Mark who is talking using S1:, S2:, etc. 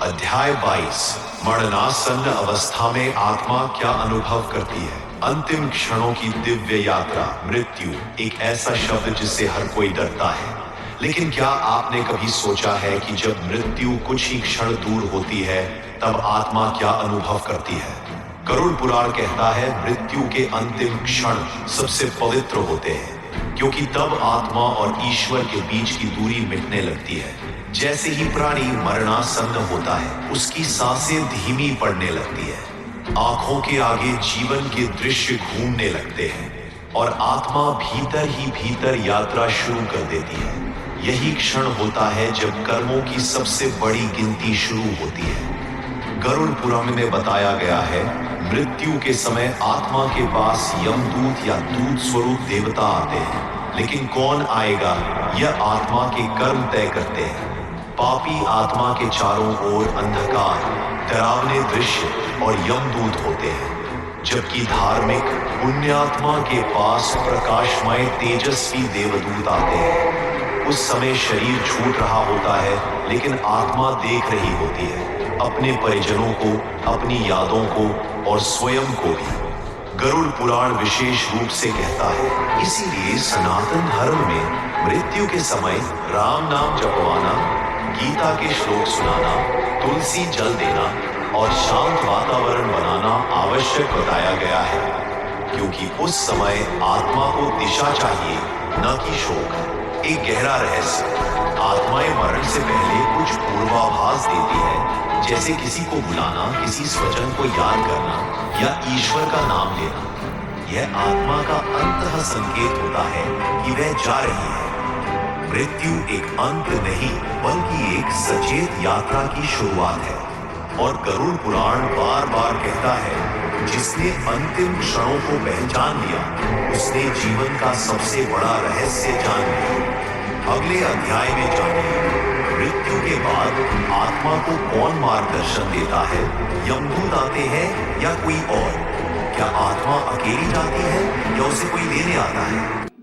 S1: अध्याय 22 मरणासन्न अवस्था में आत्मा क्या अनुभव करती है। अंतिम क्षणों की दिव्य यात्रा। मृत्यु एक ऐसा शब्द जिससे हर कोई डरता है, लेकिन क्या आपने कभी सोचा है कि जब मृत्यु कुछ ही क्षण दूर होती है तब आत्मा क्या अनुभव करती है। गरुड़ पुराण कहता है मृत्यु के अंतिम क्षण सबसे पवित्र होते हैं, क्योंकि तब आत्मा और ईश्वर के बीच की दूरी मिटने लगती है। जैसे ही प्राणी मरणासन्न होता है, उसकी सांसें धीमी पड़ने लगती है, आंखों के आगे जीवन के दृश्य घूमने लगते हैं और आत्मा भीतर ही भीतर यात्रा शुरू कर देती है। यही क्षण होता है जब कर्मों की सबसे बड़ी गिनती शुरू होती है। गरुड़ पुराण में बताया गया है मृत्यु के समय आत्मा के पास यमदूत या दूत स्वरूप देवता आते हैं, लेकिन कौन आएगा यह आत्मा के कर्म तय करते हैं। पापी आत्मा के चारों ओर अंधकार, डरावने दृश्य और यमदूत होते हैं, जबकि धार्मिक पुण्यात्मा के पास प्रकाशमय तेजस्वी देवदूत आते हैं। उस समय शरीर छूट रहा होता है, लेकिन आत्मा देख रही होती है अपने परिजनों को, अपनी यादों को और स्वयं को भी। गरुड़ पुराण विशेष रूप से कहता है, इसीलिए सनातन धर्म में मृत्यु के समय राम नाम जपवाना, गीता के श्लोक सुनाना, तुलसी जल देना और शांत वातावरण बनाना आवश्यक बताया गया है, क्योंकि उस समय आत्मा को दिशा चाहिए, न कि शोक। एक गहरा रहस्य। आत्माएं मरण से पहले कुछ पूर्वाभास देती है, जैसे किसी को बुलाना, किसी स्वजन को याद करना या ईश्वर का नाम लेना। यह आत्मा का अंततः संकेत होता है कि वह जा रही है। मृत्यु एक अंत नहीं, बल्कि एक सचेत यात्रा की शुरुआत है। और गरुड़ पुराण बार बार कहता है, जिसने अंतिम क्षणों को पहचान लिया, उसने जीवन का सबसे बड़ा रहस्य जान लिया। अगले अध्याय में जानिए, मृत्यु के बाद आत्मा को कौन मार्गदर्शन देता है। यमदूत आते हैं या कोई और? क्या आत्मा अकेली जाती है या उसे कोई लेने आता है?